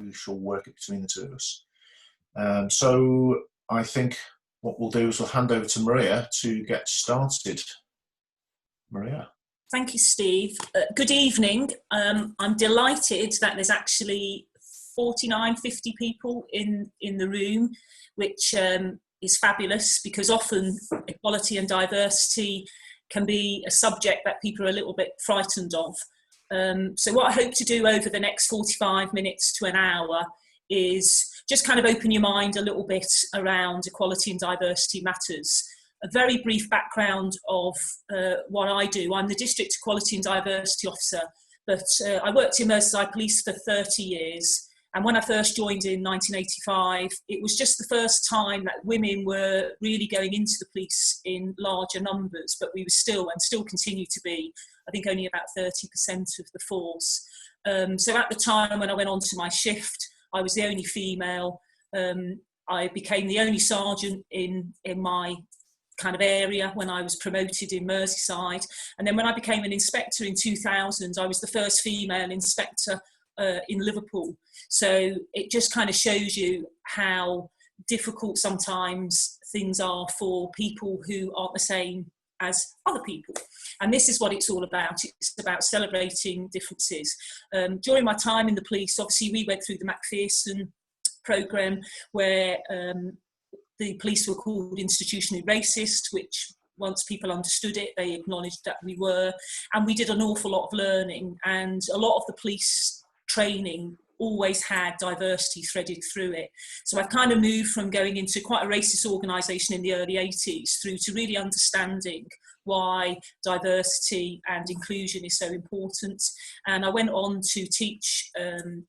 we shall work it between the two of us. So I think what we'll do is we'll hand over to Maria to get started. Maria. Thank you, Steve. Good evening. I'm delighted that there's actually 49, 50 people in the room, which is fabulous, because often equality and diversity can be a subject that people are a little bit frightened of. So what I hope to do over the next 45 minutes to an hour is just kind of open your mind a little bit around equality and diversity matters. A very brief background of what I do. I'm the District Equality and Diversity Officer, but I worked in Merseyside Police for 30 years. And when I first joined in 1985, it was just the first time that women were really going into the police in larger numbers, but we were still, and still continue to be, I think only about 30% of the force. So at the time when I went on to my shift, I was the only female. I became the only sergeant in my kind of area when I was promoted in Merseyside. And then when I became an inspector in 2000, I was the first female inspector in Liverpool. So it just kind of shows you how difficult sometimes things are for people who aren't the same as other people. And this is what it's all about. It's about celebrating differences. During my time in the police, obviously we went through the Macpherson programme, where the police were called institutionally racist, which once people understood it, they acknowledged that we were. And we did an awful lot of learning, and a lot of the police training always had diversity threaded through it. So I've kind of moved from going into quite a racist organisation in the early 80s through to really understanding why diversity and inclusion is so important. And I went on to teach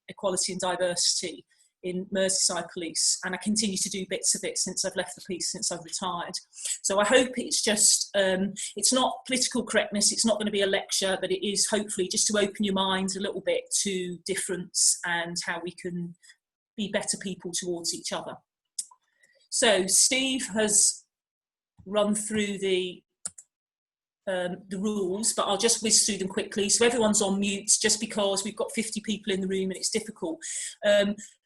equality and diversity in Merseyside Police, and I continue to do bits of it since I've left the police, since I've retired. So I hope it's just, it's not political correctness, it's not going to be a lecture, but it is hopefully just to open your minds a little bit to difference and how we can be better people towards each other. So Steve has run through the rules, but I'll just whiz through them quickly. So everyone's on mute, just because we've got 50 people in the room and it's difficult.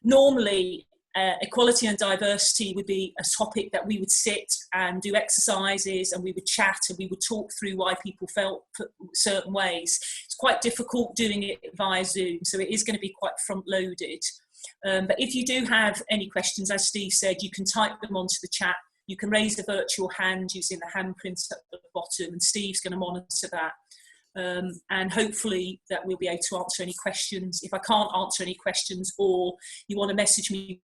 Normally, equality and diversity would be a topic that we would sit and do exercises, and we would chat and we would talk through why people felt certain ways. It's quite difficult doing it via Zoom, so it is going to be quite front-loaded. But if you do have any questions, as Steve said, you can type them onto the chat. You can raise a virtual hand using the handprint at the bottom, and Steve's going to monitor that. And hopefully that we'll be able to answer any questions. If I can't answer any questions, or you want to message me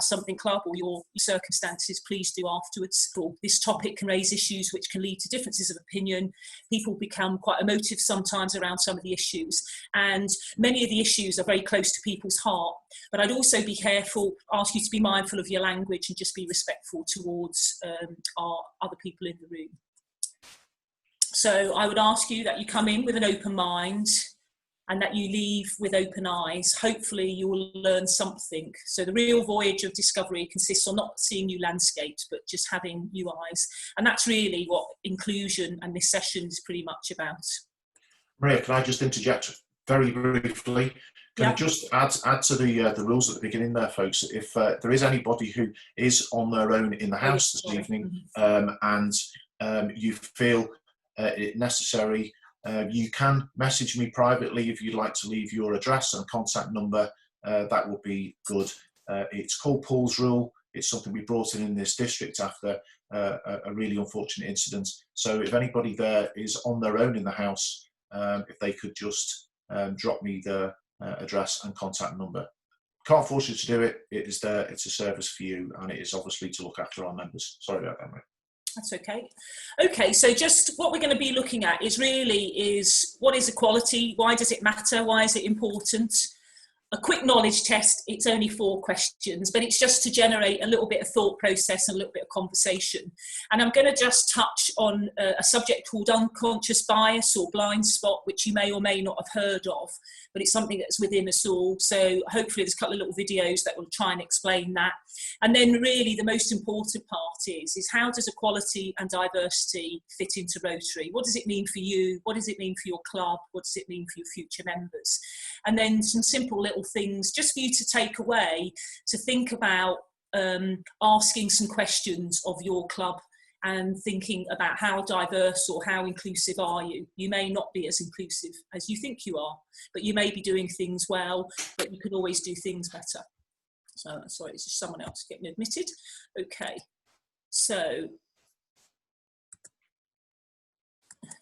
something, club, or your circumstances, please do afterwards. This topic can raise issues which can lead to differences of opinion. People become quite emotive sometimes around some of the issues, and many of the issues are very close to people's heart. But I'd also be careful, ask you to be mindful of your language and just be respectful towards our other people in the room. So I would ask you that you come in with an open mind, and that you leave with open eyes. Hopefully you will learn something. So the real voyage of discovery consists on not seeing new landscapes, but just having new eyes. And that's really what inclusion and this session is pretty much about. Maria, can I just interject very briefly? Can I just add to the rules at the beginning there, folks? If there is anybody who is on their own in the house this evening, and you feel it necessary, you can message me privately if you'd like to leave your address and contact number. That would be good. It's called Paul's Rule. It's something we brought in this district after a really unfortunate incident. So if anybody there is on their own in the house, if they could just drop me the address and contact number. Can't force you to do it. It is there. It's a service for you, and it is obviously to look after our members. Sorry about that, mate. That's okay. Okay, so just what we're going to be looking at is what is equality? Why does it matter? Why is it important? a quick knowledge test. It's only 4 questions, but it's just to generate a little bit of thought process and a little bit of conversation. And I'm going to just touch on a subject called unconscious bias or blind spot, which you may or may not have heard of, but it's something that's within us all. So hopefully there's a couple of little videos that will try and explain that. And then really the most important part is how does equality and diversity fit into Rotary? What does it mean for you? What does it mean for your club? What does it mean for your future members? And then some simple little things just for you to take away, to think about asking some questions of your club and thinking about how diverse or how inclusive are you. You may not be as inclusive as you think you are, but you may be doing things well, but you can always do things better. So, sorry, it's just someone else getting admitted. Okay, so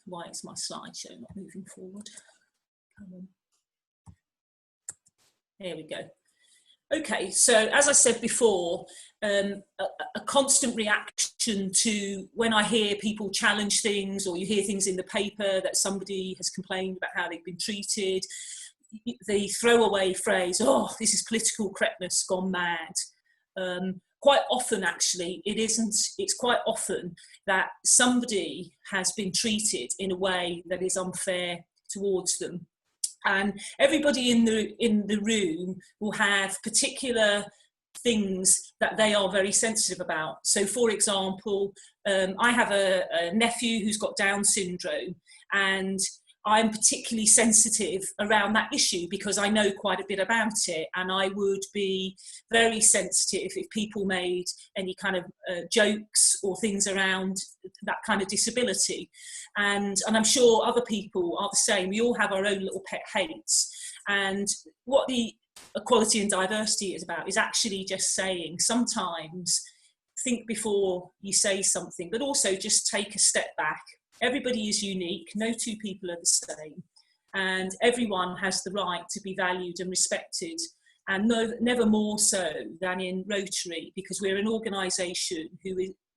why is my slideshow not moving forward? Come on. There we go. Okay, so as I said before, a constant reaction to when I hear people challenge things, or you hear things in the paper that somebody has complained about how they've been treated, the throwaway phrase, oh, this is political correctness gone mad. Quite often, actually, it isn't. It's quite often that somebody has been treated in a way that is unfair towards them. And everybody in the room will have particular things that they are very sensitive about. So, for example, I have a nephew who's got Down syndrome, and I'm particularly sensitive around that issue because I know quite a bit about it, and I would be very sensitive if people made any kind of jokes or things around that kind of disability. And I'm sure other people are the same. We all have our own little pet hates. And what the equality and diversity is about is actually just saying sometimes think before you say something, but also just take a step back. Everybody is unique, no 2 people are the same, and everyone has the right to be valued and respected, and never more so than in Rotary, because we're an organisation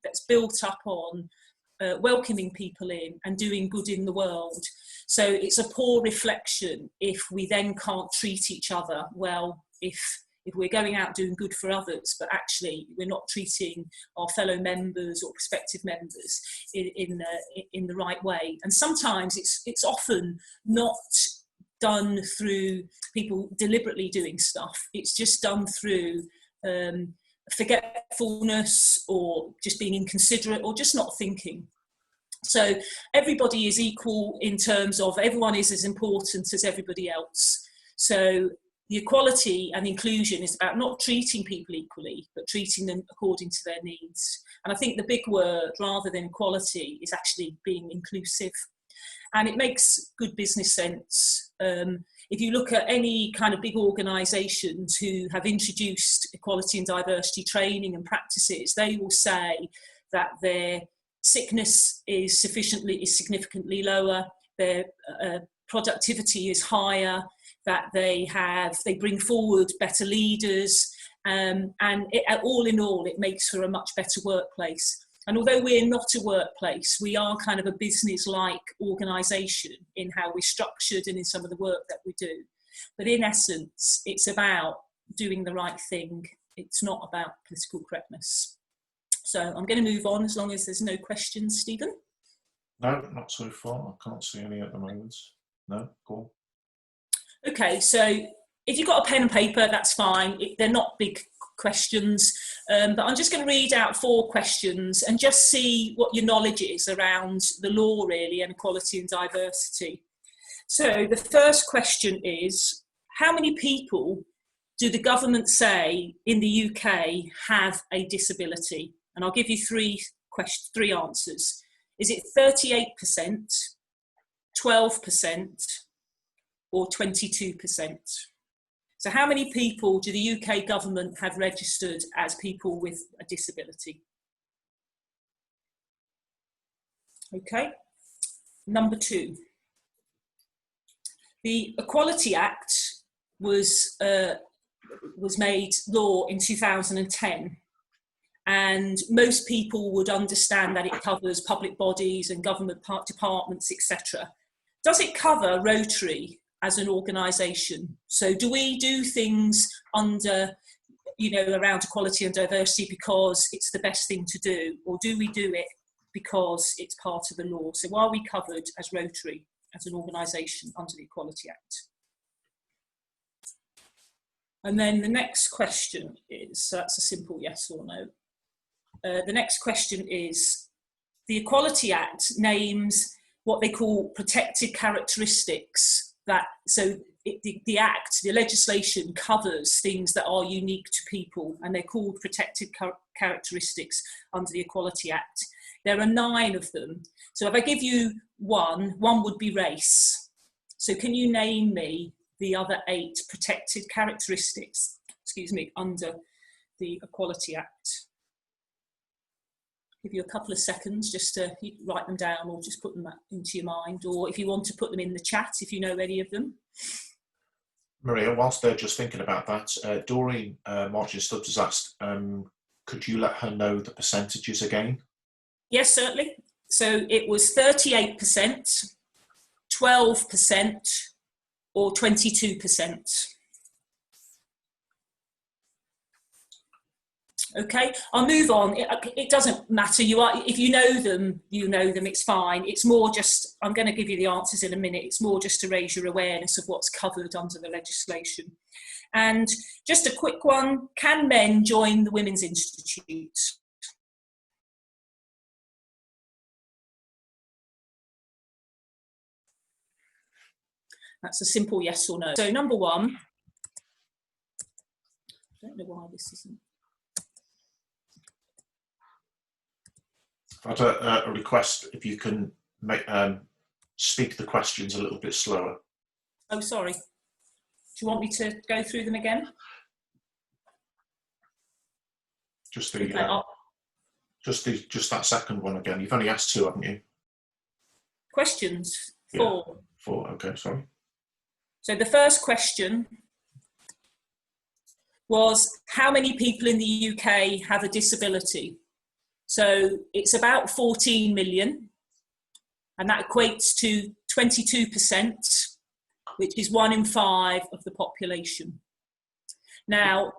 that's built up on welcoming people in and doing good in the world. So it's a poor reflection if we then can't treat each other well, if we're going out doing good for others, but actually we're not treating our fellow members or prospective members in the right way. And sometimes it's often not done through people deliberately doing stuff. It's just done through forgetfulness, or just being inconsiderate, or just not thinking. So everybody is equal in terms of everyone is as important as everybody else. So the equality and inclusion is about not treating people equally, but treating them according to their needs. And I think the big word, rather than equality, is actually being inclusive. And it makes good business sense. If you look at any kind of big organisations who have introduced equality and diversity training and practices, they will say that their sickness is significantly lower, their productivity is higher, that they bring forward better leaders, and all in all, it makes for a much better workplace. And although we're not a workplace, we are kind of a business-like organisation in how we're structured and in some of the work that we do. But in essence, it's about doing the right thing. It's not about political correctness. So I'm going to move on as long as there's no questions, Stephen. No, not so far. I can't see any at the moment. No, cool. Okay, so if you've got a pen and paper, that's fine. They're not big questions, but I'm just going to read out 4 questions and just see what your knowledge is around the law, really, and equality and diversity. So the first question is, how many people do the government say in the UK have a disability? And I'll give you 3 answers. Is it 38%, 12%, or 22%? So how many people do the UK government have registered as people with a disability? Okay, number 2. The Equality Act was made law in 2010, and most people would understand that it covers public bodies and government departments, etc. Does it cover Rotary as an organisation. So do we do things under, you know, around equality and diversity because it's the best thing to do, or do we do it because it's part of the law? So are we covered as Rotary, as an organisation, under the Equality Act? And then the next question is, so that's a simple yes or no. The next question is, the Equality Act names what they call protected characteristics. That, so the Act, the legislation covers things that are unique to people, and they're called protected characteristics under the Equality Act. There are 9 of them. So if I give you one would be race. So can you name me the other 8 protected characteristics, under the Equality Act? Give you a couple of seconds just to write them down, or just put them into your mind, or if you want to put them in the chat, if you know any of them. Maria, whilst they're just thinking about that, Doreen Martin Stubbs has asked, could you let her know the percentages again? Yes, certainly. So it was 38%, 12%, or 22%. Okay, I'll move on. It doesn't matter. If you know them, you know them. It's fine. It's more just, I'm going to give you the answers in a minute. It's more just to raise your awareness of what's covered under the legislation. And just a quick one: can men join the Women's Institute? That's a simple yes or no. So number 1. I don't know why this isn't. I've had a request if you can make, speak the questions a little bit slower. Oh, sorry. Do you want me to go through them again? Just the, just that second one again. You've only asked 2, haven't you? Questions? 4. Yeah, 4. Okay, sorry. So the first question was, how many people in the UK have a disability? So it's about 14 million, and that equates to 22%, which is 1 in 5 of the population. Now,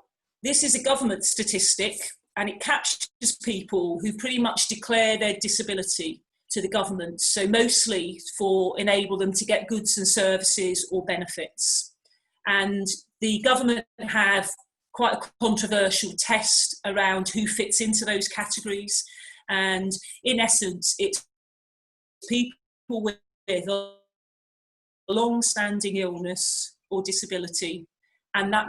this is a government statistic, and it captures people who pretty much declare their disability to the government, so mostly for enable them to get goods and services or benefits. And the government have quite a controversial test around who fits into those categories. And in essence, it's people with a long-standing illness or disability, and that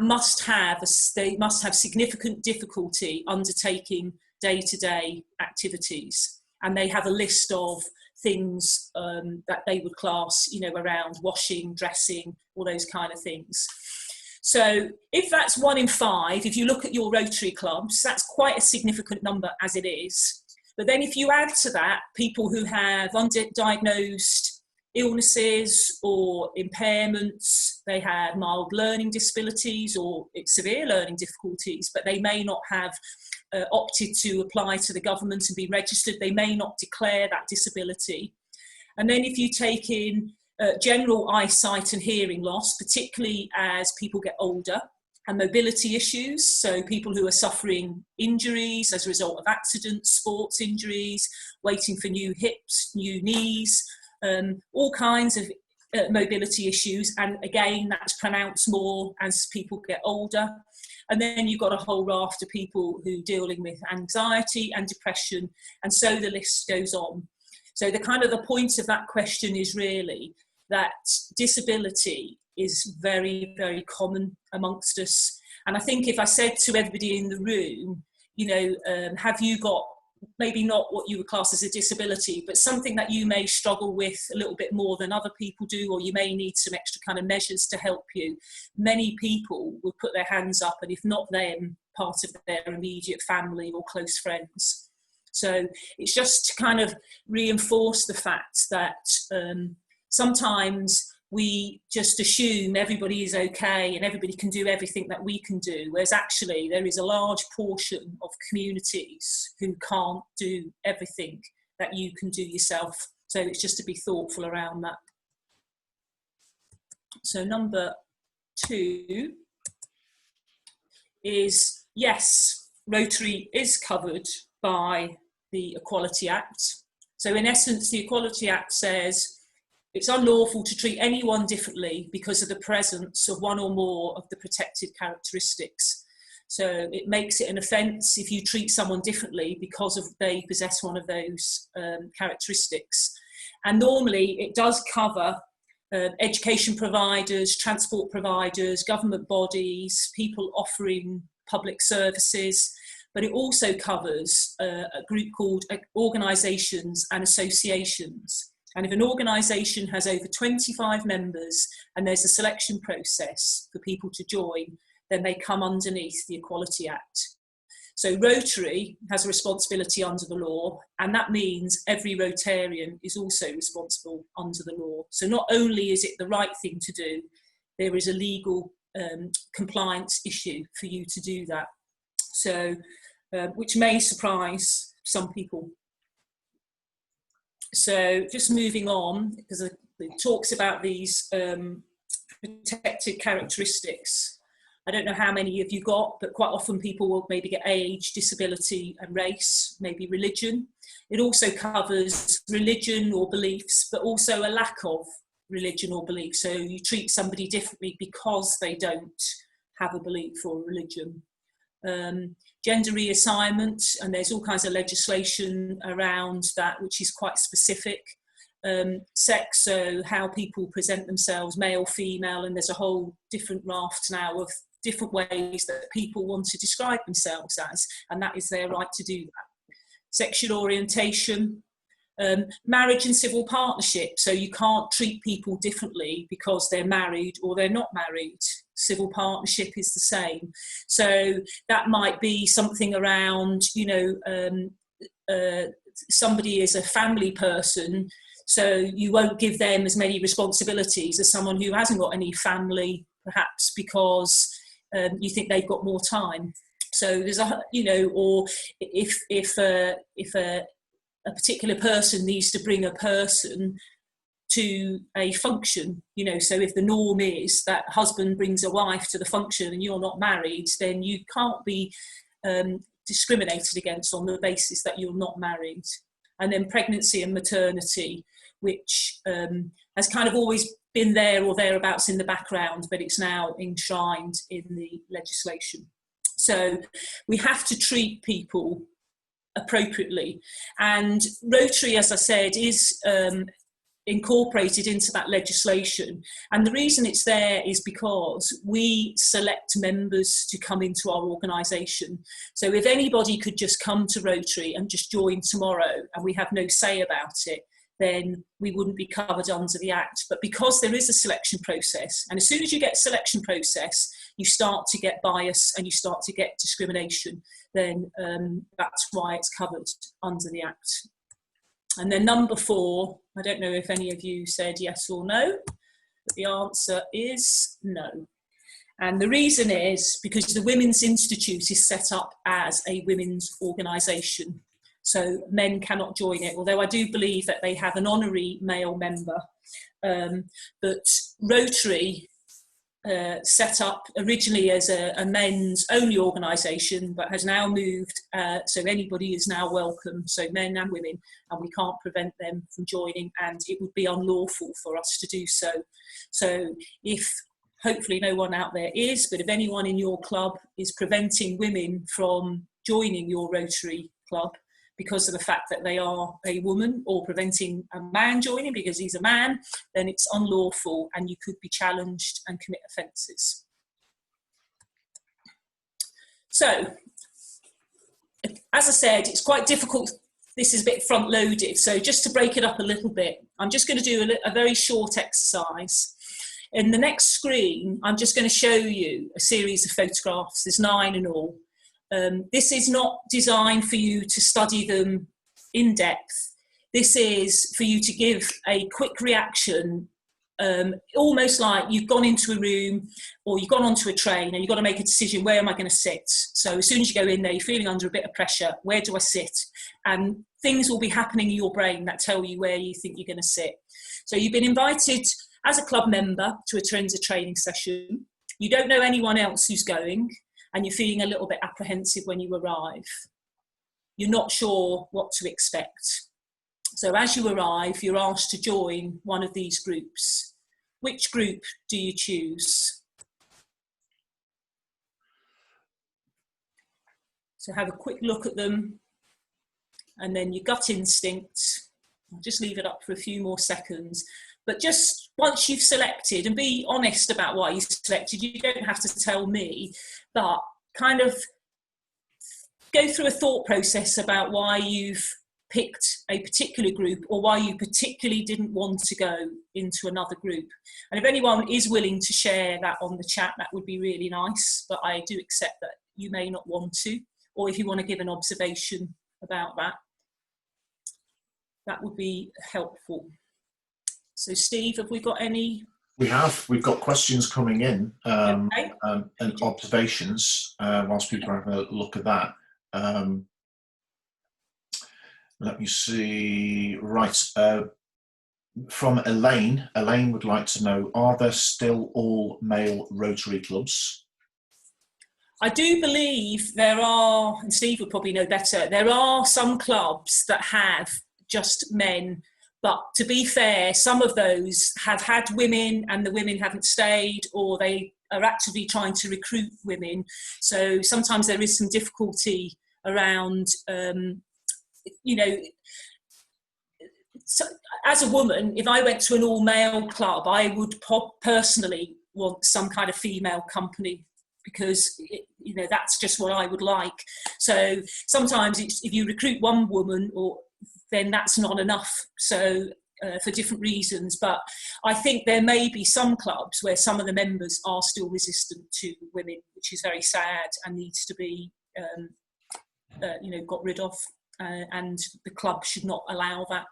they must have significant difficulty undertaking day-to-day activities. And they have a list of things that they would class, you know, around washing, dressing, all those kind of things. So if that's 1 in 5, if you look at your Rotary clubs, that's quite a significant number as it is. But then if you add to that people who have undiagnosed illnesses or impairments, they have mild learning disabilities or severe learning difficulties, but they may not have opted to apply to the government and be registered, they may not declare that disability. And then if you take in general eyesight and hearing loss, particularly as people get older, and mobility issues, so people who are suffering injuries as a result of accidents, sports injuries, waiting for new hips, new knees, all kinds of mobility issues, and again that's pronounced more as people get older. And then you've got a whole raft of people who are dealing with anxiety and depression, and so the list goes on. So the point of that question is really that disability is very, very common amongst us. And I think if I said to everybody in the room, you know, have you got maybe not what you would class as a disability, but something that you may struggle with a little bit more than other people do, or you may need some extra kind of measures to help you, many people would put their hands up, and if not them, part of their immediate family or close friends. So it's just to kind of reinforce the fact that sometimes we just assume everybody is okay and everybody can do everything that we can do, whereas actually there is a large portion of communities who can't do everything that you can do yourself. So it's just to be thoughtful around that. So number 2 is, yes, Rotary is covered by the Equality Act. So in essence, the Equality Act says it's unlawful to treat anyone differently because of the presence of one or more of the protected characteristics. So it makes it an offence if you treat someone differently because of they possess one of those characteristics. And normally it does cover education providers, transport providers, government bodies, people offering public services, but it also covers a group called organisations and associations. And if an organisation has over 25 members and there's a selection process for people to join, then they come underneath the Equality Act. So Rotary has a responsibility under the law, and that means every Rotarian is also responsible under the law. So not only is it the right thing to do, there is a legal compliance issue for you to do that. So, which may surprise some people. So just moving on, because it talks about these protected characteristics. I don't know how many of you got, but quite often people will maybe get age, disability and race, maybe religion. It also covers religion or beliefs, but also a lack of religion or belief. So you treat somebody differently because they don't have a belief or religion. Gender reassignment, and there's all kinds of legislation around that, which is quite specific. Sex, so how people present themselves, male, female, and there's a whole different raft now of different ways that people want to describe themselves as, and that is their right to do that. Sexual orientation, marriage and civil partnership, so you can't treat people differently because they're married or they're not married. Civil partnership is the same. So that might be something around, you know, somebody is a family person, so you won't give them as many responsibilities as someone who hasn't got any family, perhaps because you think they've got more time. So there's a, you know, or if a particular person needs to bring a person to a function, you know, so if the norm is that husband brings a wife to the function and you're not married, then you can't be discriminated against on the basis that you're not married. And then pregnancy and maternity, which has kind of always been there or thereabouts in the background, but it's now enshrined in the legislation. So we have to treat people appropriately. And Rotary, as I said, is incorporated into that legislation. And the reason it's there is because we select members to come into our organisation. So if anybody could just come to Rotary and just join tomorrow and we have no say about it, then we wouldn't be covered under the Act. But because there is a selection process, and as soon as you get a selection process, you start to get bias and you start to get discrimination, then that's why it's covered under the Act. And then number 4, I don't know if any of you said yes or no, but the answer is no. And the reason is because the Women's Institute is set up as a women's organisation. So men cannot join it, although I do believe that they have an honorary male member. But Rotary set up originally as a men's only organisation, but has now moved, so anybody is now welcome, so men and women, and we can't prevent them from joining, and it would be unlawful for us to do so. So if, hopefully no one out there is, but if anyone in your club is preventing women from joining your Rotary club because of the fact that they are a woman, or preventing a man joining because he's a man, then it's unlawful and you could be challenged and commit offences. So, as I said, it's quite difficult. This is a bit front loaded. So just to break it up a little bit, I'm just going to do a very short exercise. In the next screen, I'm just going to show you a series of photographs. There's 9 in all. This is not designed for you to study them in depth. This is for you to give a quick reaction, almost like you've gone into a room or you've gone onto a train and you've got to make a decision, where am I going to sit? So as soon as you go in there, you're feeling under a bit of pressure, where do I sit? And things will be happening in your brain that tell you where you think you're going to sit. So you've been invited as a club member to attend a training session. You don't know anyone else who's going, and you're feeling a little bit apprehensive when you arrive. You're not sure what to expect. So as you arrive, you're asked to join one of these groups. Which group do you choose? So have a quick look at them, and then your gut instinct. I'll just leave it up for a few more seconds. But just once you've selected, and be honest about why you selected, you don't have to tell me, but kind of go through a thought process about why you've picked a particular group or why you particularly didn't want to go into another group. And if anyone is willing to share that on the chat, that would be really nice, but I do accept that you may not want to, or if you want to give an observation about that, that would be helpful. So Steve, have we got any? We've got questions coming in Okay. and observations whilst people are having a look at that. Let me see. Right. From Elaine would like to know, are there still all male Rotary clubs? I do believe there are, and Steve would probably know better, there are some clubs that have just men, but to be fair, some of those have had women and the women haven't stayed, or they are actively trying to recruit women. So sometimes there is some difficulty around, you know, so as a woman, if I went to an all-male club, I would personally want some kind of female company, because you know, that's just what I would like. So sometimes if you recruit one woman, then that's not enough. So for different reasons, but I think there may be some clubs where some of the members are still resistant to women, which is very sad and needs to be you know, got rid of, and the club should not allow that.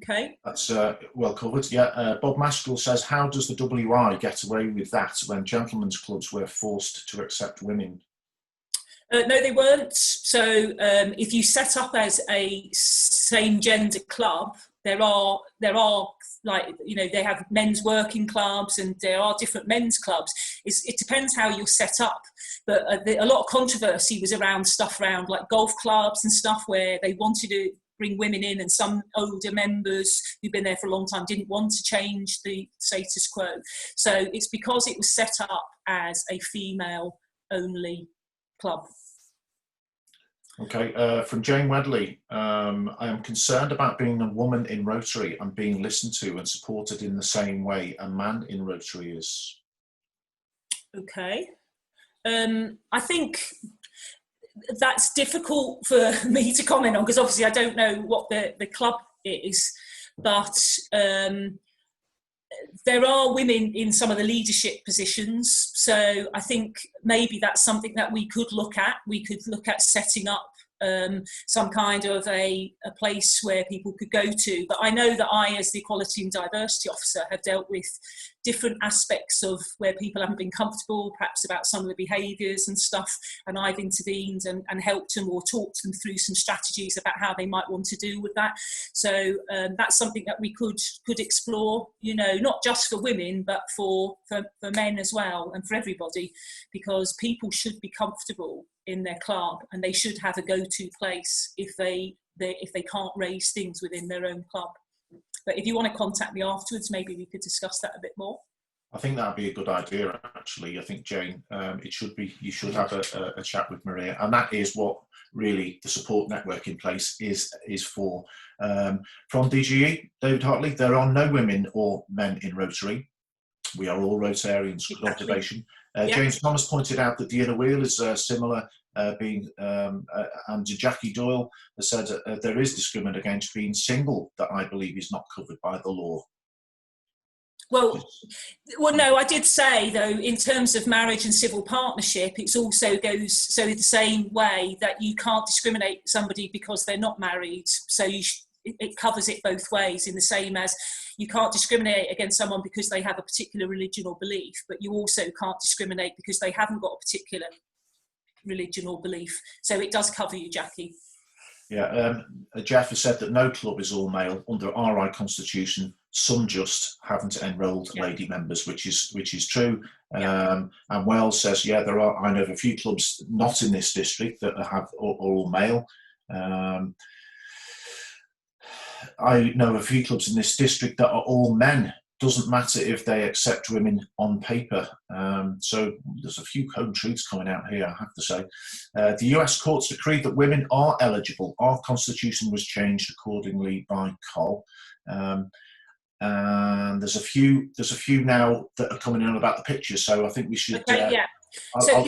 Okay. That's well covered. Yeah. Bob Maskell says, how does the WI get away with that when gentlemen's clubs were forced to accept women? No, they weren't. So if you set up as a same gender club, there are like, you know, they have men's working clubs and there are different men's clubs. It depends how you're set up. But a lot of controversy was around stuff around like golf clubs and stuff where they wanted to bring women in, and some older members who've been there for a long time didn't want to change the status quo. So it's because it was set up as a female only club. Okay, from Jane Wedley, I am concerned about being a woman in Rotary and being listened to and supported in the same way a man in Rotary is. Okay. I think that's difficult for me to comment on, because obviously I don't know what the club is, but there are women in some of the leadership positions, so I think maybe that's something that we could look at. We could look at setting up some kind of a place where people could go to. But I know that I, as the Equality and Diversity Officer, have dealt with different aspects of where people haven't been comfortable, perhaps about some of the behaviours and stuff, and I've intervened and helped them or talked them through some strategies about how they might want to deal with that. So that's something that we could explore, you know, not just for women, but for men as well, and for everybody, because people should be comfortable in their club and they should have a go-to place if they can't raise things within their own club. But if you want to contact me afterwards, maybe we could discuss that a bit more. I think that'd be a good idea, actually. I think, Jane, you should have a chat with Maria, and that is what really the support network in place is for. From DGE, David Hartley, there are no women or men in Rotary. We are all Rotarians. Good observation. James Thomas pointed out that the inner wheel is similar, and Jackie Doyle has said there is discrimination against being single that I believe is not covered by the law. Well, no, I did say, though, in terms of marriage and civil partnership, it also goes so the same way that you can't discriminate somebody because they're not married. So it covers it both ways, in the same as you can't discriminate against someone because they have a particular religion or belief, but you also can't discriminate because they haven't got a particular religion or belief. So it does cover you, Jackie. Yeah, Jeff has said that no club is all male under RI Constitution. some just haven't enrolled lady members, which is true. And Wells says, yeah, I know of a few clubs not in this district that have all male. I know of a few clubs in this district that are all men. Doesn't matter if they accept women on paper. So there's a few home truths coming out here, I have to say. The US courts decreed that women are eligible. Our constitution was changed accordingly by Col. And there's a few now that are coming in about the pictures. So I think we should. Okay, yeah. So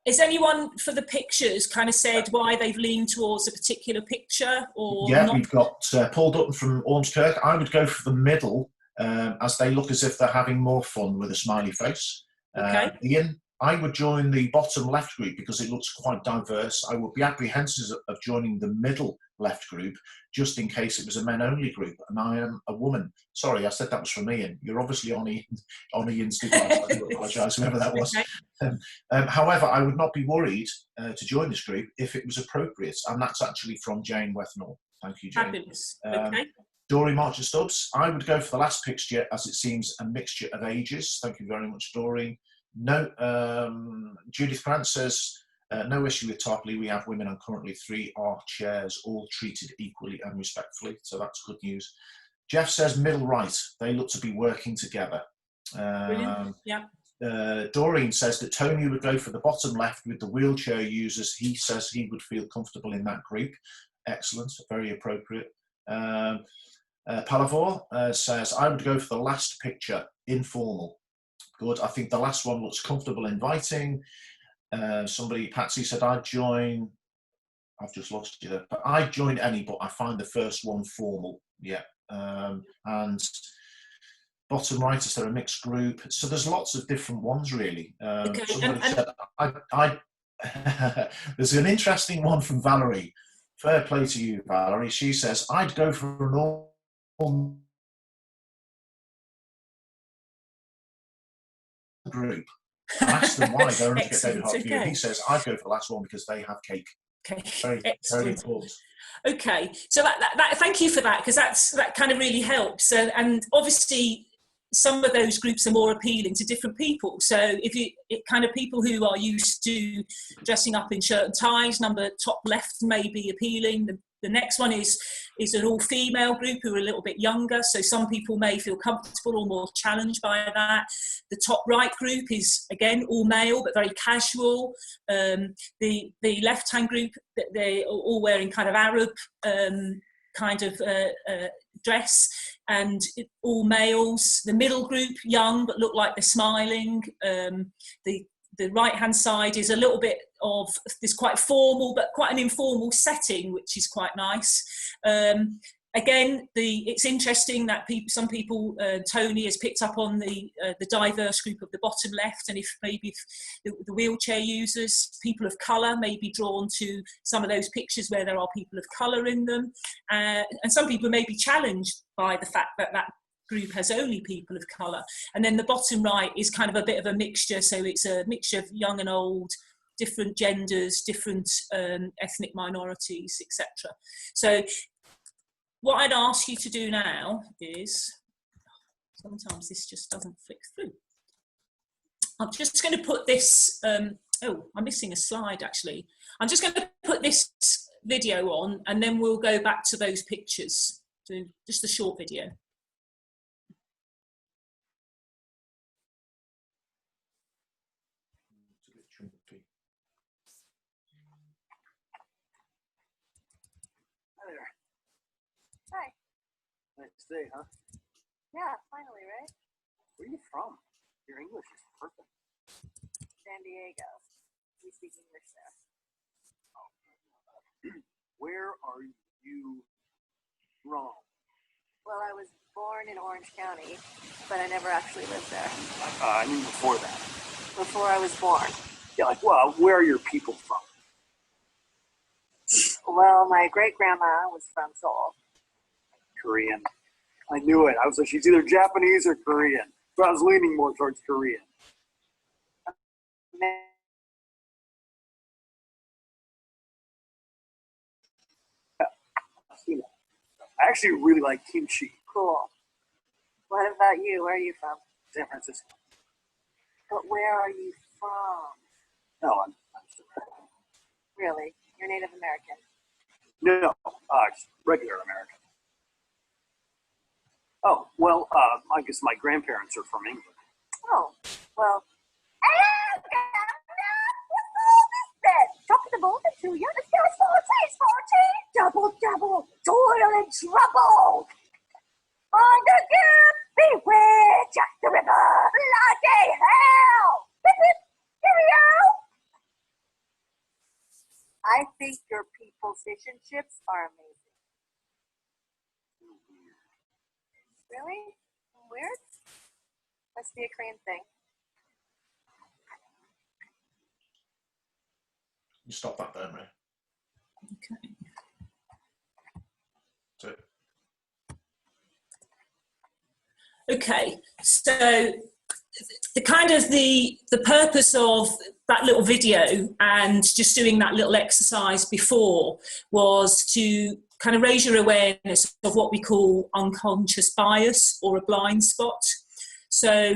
is anyone for the pictures kind of said why they've leaned towards a particular picture or yeah, not? We've got Paul Dutton from Ormskirk. I would go for the middle, as they look as if they're having more fun with a smiley face. Okay. Ian, I would join the bottom left group because it looks quite diverse. I would be apprehensive of joining the middle left group just in case it was a men-only group, and I am a woman. Sorry, I said that was from Ian. You're obviously on Ian's device. I do apologise, whoever that was. Okay. However, I would not be worried to join this group if it was appropriate, and that's actually from Jane Wethnall. Thank you, Jane. Fabulous. Okay. Doreen Marcher Stubbs, I would go for the last picture as it seems a mixture of ages. Thank you very much, Doreen. No, Judith Grant says, no issue with Tarpley. We have women on currently 3 are chairs, all treated equally and respectfully. So that's good news. Jeff says middle right. They look to be working together. Brilliant. Yeah. Doreen says that Tony would go for the bottom left with the wheelchair users. He says he would feel comfortable in that group. Excellent. Very appropriate. Palavor says, I would go for the last picture, informal. Good. I think the last one looks comfortable, inviting. Patsy said, I'd join. I've just lost you there. But I'd join any, but I find the first one formal. Yeah. And bottom right is there a mixed group. So there's lots of different ones, really. Okay. Said, there's an interesting one from Valerie. Fair play to you, Valerie. She says, I'd go for an all group. I asked them why they're only get David Hart view. He says, I'd go for the last one because they have cake. Okay. Very important. Okay, so that thank you for that, because that kind of really helps. And obviously, some of those groups are more appealing to different people. So if people who are used to dressing up in shirt and ties, number top left may be appealing. The next one is an all-female group who are a little bit younger, so some people may feel comfortable or more challenged by that. The top right group is, again, all male but very casual. The left-hand group, they're all wearing kind of Arab dress, and all males. The middle group, young but look like they're smiling. The right-hand side is a little bit of this quite formal, but quite an informal setting, which is quite nice. Again, it's interesting that some people, Tony has picked up on the diverse group of the bottom left, and if the wheelchair users, people of colour, may be drawn to some of those pictures where there are people of colour in them, and some people may be challenged by the fact that group has only people of colour. And then the bottom right is kind of a bit of a mixture, so it's a mixture of young and old, different genders, different ethnic minorities, etc. So what I'd ask you to do now is, sometimes this just doesn't flick through. I'm just going to put this, I'm missing a slide actually. I'm just going to put this video on and then we'll go back to those pictures. So just a short video. Hi. Nice day, huh? Yeah, finally, right? Where are you from? Your English is perfect. San Diego. We speak English there. Oh. Where are you from? Well, I was born in Orange County, but I never actually lived there. I mean before that. Before I was born. Yeah, well, where are your people from? Well, my great-grandma was from Seoul. Korean. I knew it. I was like, she's either Japanese or Korean. But I was leaning more towards Korean. I actually really like kimchi. Cool. What about you? Where are you from? San Francisco. But where are you from? No, I'm just American. Really? You're Native American? No, just regular American. Oh, well, I guess my grandparents are from England. Oh, well. Talking about the 2 years, it's 14, double, double, toil and trouble. On the gift, bewitch the river, bloody hell. Cheerio. I think your people's fish and chips are amazing. Really? Weird? Must be a Korean thing. You stop that there, Ray. Okay. So, Okay, so the purpose of that little video and just doing that little exercise before was to kind of raise your awareness of what we call unconscious bias or a blind spot. So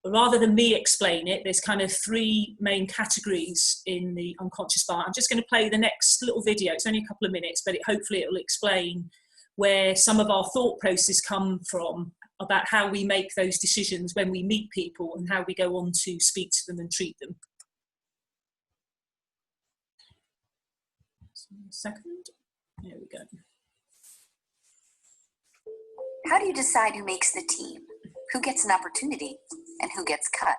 rather than me explain it, there's kind of 3 main categories in the unconscious bias. I'm just going to play the next little video. It's only a couple of minutes, but hopefully it will explain where some of our thought process come from about how we make those decisions when we meet people and how we go on to speak to them and treat them. So, a second. There we go. How do you decide who makes the team, who gets an opportunity, and who gets cut?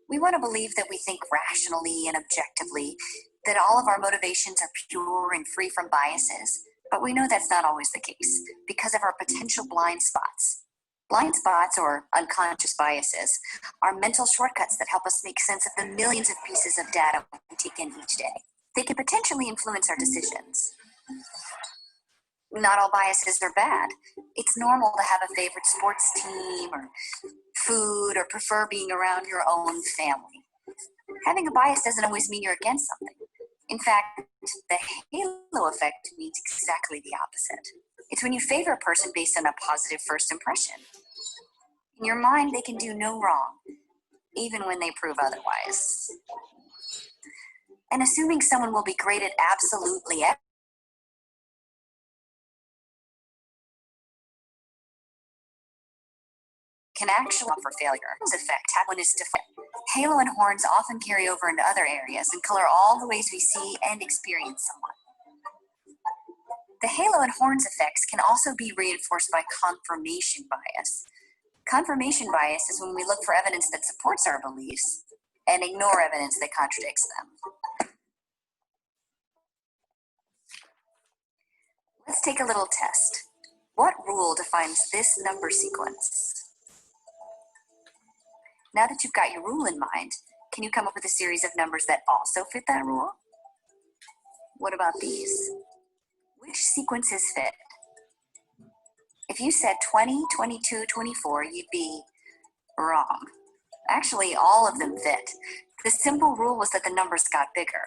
We want to believe that we think rationally and objectively, that all of our motivations are pure and free from biases, but we know that's not always the case because of our potential blind spots. Blind spots, or unconscious biases, are mental shortcuts that help us make sense of the millions of pieces of data we take in each day. They can potentially influence our decisions. Not all biases are bad. It's normal to have a favorite sports team or food or prefer being around your own family. Having a bias doesn't always mean you're against something. In fact, the halo effect means exactly the opposite. It's when you favor a person based on a positive first impression. In your mind, they can do no wrong, even when they prove otherwise. And assuming someone will be great at absolutely everything can actually offer failure. This effect, one is defend. Halo and horns often carry over into other areas and color all the ways we see and experience someone. The halo and horns effects can also be reinforced by confirmation bias. Confirmation bias is when we look for evidence that supports our beliefs and ignore evidence that contradicts them. Let's take a little test. What rule defines this number sequence? Now that you've got your rule in mind, can you come up with a series of numbers that also fit that rule? What about these? Which sequences fit? If you said 20, 22, 24, you'd be wrong. Actually, all of them fit. The simple rule was that the numbers got bigger.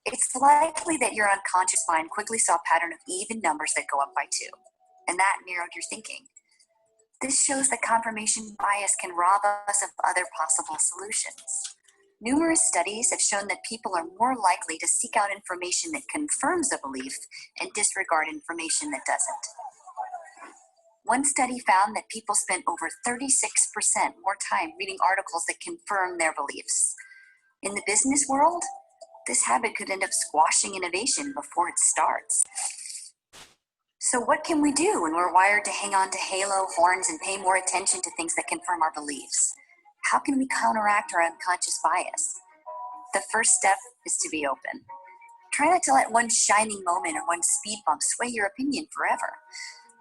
It's likely that your unconscious mind quickly saw a pattern of even numbers that go up by 2, and that narrowed your thinking. This shows that confirmation bias can rob us of other possible solutions. Numerous studies have shown that people are more likely to seek out information that confirms a belief and disregard information that doesn't. One study found that people spent over 36% more time reading articles that confirm their beliefs. In the business world, this habit could end up squashing innovation before it starts. So what can we do when we're wired to hang on to halo, horns, and pay more attention to things that confirm our beliefs? How can we counteract our unconscious bias? The first step is to be open. Try not to let one shining moment or one speed bump sway your opinion forever.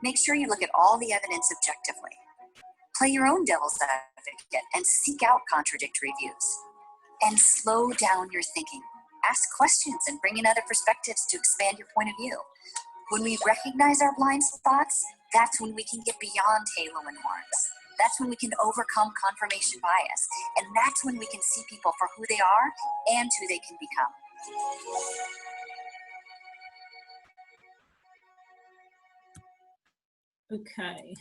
Make sure you look at all the evidence objectively. Play your own devil's advocate and seek out contradictory views. And slow down your thinking. Ask questions and bring in other perspectives to expand your point of view. When we recognize our blind spots, that's when we can get beyond halo and horns. That's when we can overcome confirmation bias. And that's when we can see people for who they are and who they can become. Okay,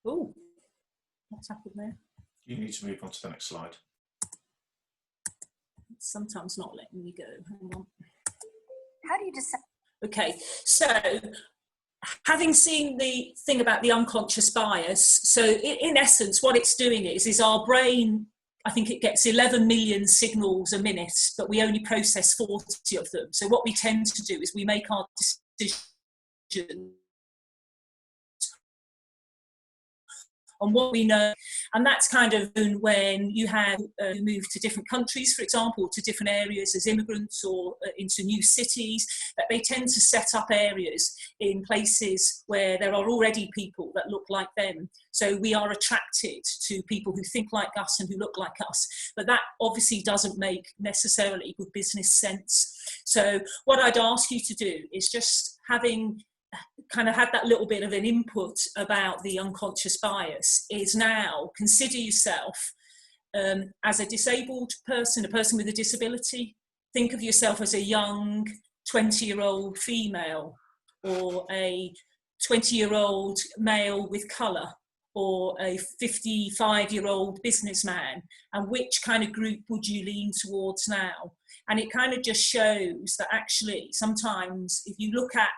Oh, what's happened there? You need to move on to the next slide. It's sometimes not letting me go. Hang on. How do you decide? Okay, so having seen the thing about the unconscious bias, so in essence, what it's doing is our brain, I think it gets 11 million signals a minute, but we only process 40 of them. So what we tend to do is we make our decisions on what we know, and that's kind of when you have moved to different countries, for example, to different areas as immigrants or into new cities, that they tend to set up areas in places where there are already people that look like them. So we are attracted to people who think like us and who look like us, but that obviously doesn't make necessarily good business sense. So what I'd ask you to do is, just having kind of had that little bit of an input about the unconscious bias, is now consider yourself as a disabled person, a person with a disability. Think of yourself as a young 20-year-old female, or a 20-year-old male with colour, or a 55-year-old businessman, and which kind of group would you lean towards now? And it kind of just shows that actually sometimes if you look at,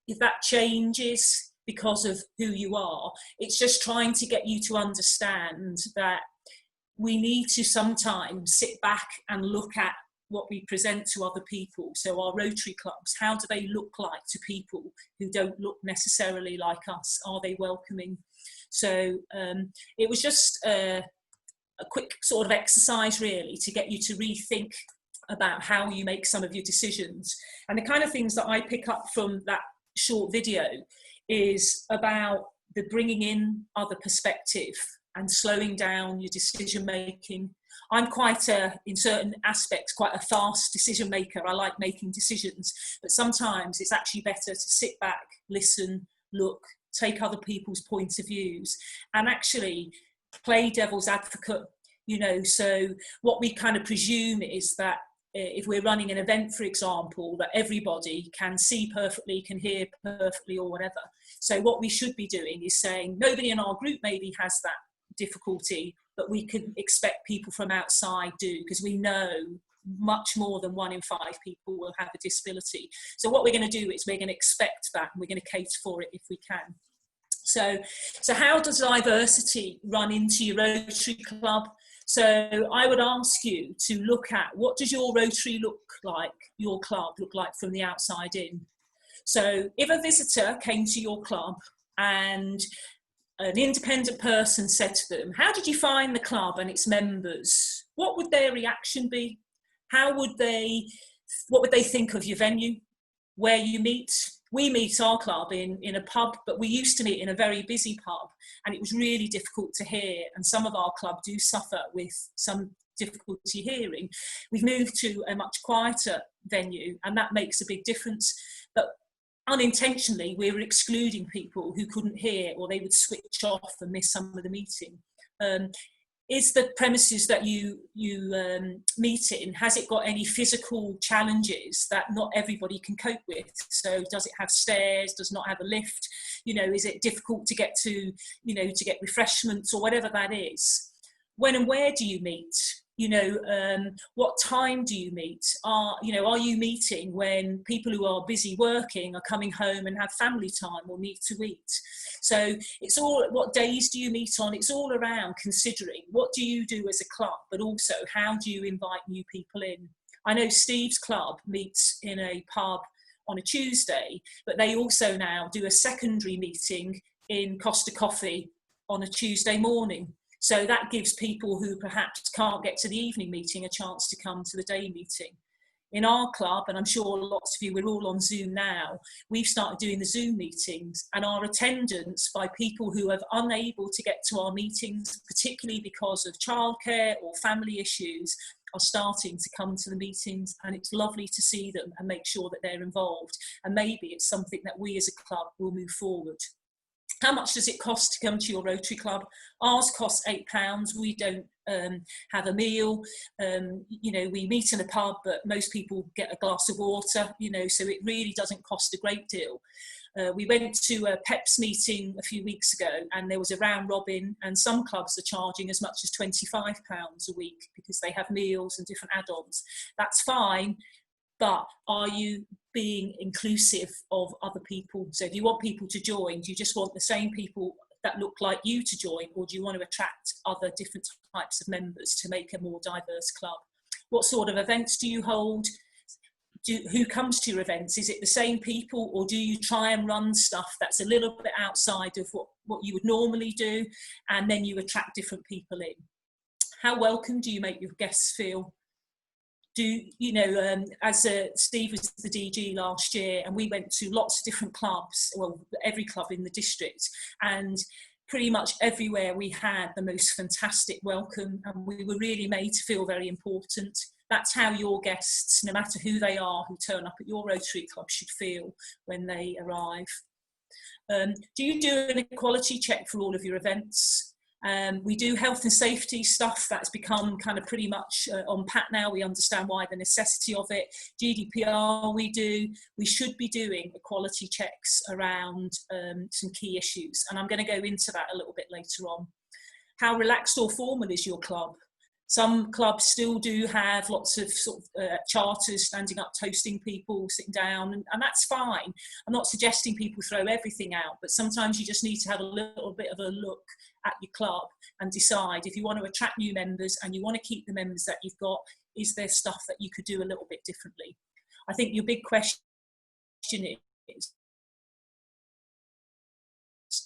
if that changes because of who you are, it's just trying to get you to understand that we need to sometimes sit back and look at what we present to other people. So our Rotary clubs, how do they look like to people who don't look necessarily like us? Are they welcoming? So it was just a quick sort of exercise really to get you to rethink about how you make some of your decisions. And the kind of things that I pick up from that short video is about the bringing in other perspective and slowing down your decision making. I'm quite in certain aspects, quite a fast decision maker. I like making decisions, but sometimes it's actually better to sit back, listen, look, take other people's points of views, and actually play devil's advocate. You know, so what we kind of presume is that if we're running an event, for example, that everybody can see perfectly, can hear perfectly, or whatever. So what we should be doing is saying, nobody in our group maybe has that difficulty, but we can expect people from outside do, because we know much more than 1 in 5 people will have a disability. So what we're going to do is we're going to expect that, and we're going to cater for it if we can. So how does diversity run into your Rotary Club? So I would ask you to look at, what does your Rotary look like, your club look like from the outside in? So if a visitor came to your club and an independent person said to them, how did you find the club and its members? What would their reaction be? What would they think of your venue, where you meet? We meet our club in a pub, but we used to meet in a very busy pub, and it was really difficult to hear, and some of our club do suffer with some difficulty hearing. We've moved to a much quieter venue, and that makes a big difference, but unintentionally we were excluding people who couldn't hear, or they would switch off and miss some of the meeting. Is the premises that you meet in, has it got any physical challenges that not everybody can cope with? So does it have stairs, does not have a lift? You know, is it difficult to get to, you know, to get refreshments or whatever that is? When and where do you meet? You know, what time do you meet? Are you meeting when people who are busy working are coming home and have family time or need to eat? So it's all, what days do you meet on? It's all around considering what do you do as a club, but also how do you invite new people in? I know Steve's club meets in a pub on a Tuesday, but they also now do a secondary meeting in Costa Coffee on a Tuesday morning. So that gives people who perhaps can't get to the evening meeting a chance to come to the day meeting. In our club, and I'm sure lots of you, we're all on Zoom now, we've started doing the Zoom meetings, and our attendance by people who are unable to get to our meetings, particularly because of childcare or family issues, are starting to come to the meetings, and it's lovely to see them and make sure that they're involved. And maybe it's something that we as a club will move forward. How much does it cost to come to your Rotary Club? Ours costs £8. We don't have a meal. You know, we meet in a pub, but most people get a glass of water, you know, so it really doesn't cost a great deal. We went to a PEPS meeting a few weeks ago, and there was a round robin, and some clubs are charging as much as £25 a week because they have meals and different add-ons. That's fine, but are you being inclusive of other people? So if you want people to join, do you just want the same people that look like you to join, or do you want to attract other different types of members to make a more diverse club? What sort of events do you hold? Who comes to your events? Is it the same people, or do you try and run stuff that's a little bit outside of what you would normally do, and then you attract different people in? How welcome do you make your guests feel? Do you know, as Steve was the DG last year, and we went to lots of different clubs, well, every club in the district, and pretty much everywhere we had the most fantastic welcome, and we were really made to feel very important. That's how your guests, no matter who they are, who turn up at your Rotary Club, should feel when they arrive. Do you do an equality check for all of your events? We do health and safety stuff. That's become kind of pretty much on pat now. We understand why, the necessity of it. GDPR we do. We should be doing equality checks around some key issues, and I'm going to go into that a little bit later on. How relaxed or formal is your club? Some clubs still do have lots of sort of charters, standing up, toasting people, sitting down, and that's fine. I'm not suggesting people throw everything out, but sometimes you just need to have a little bit of a look at your club and decide if you want to attract new members and you want to keep the members that you've got, is there stuff that you could do a little bit differently? I think your big question is,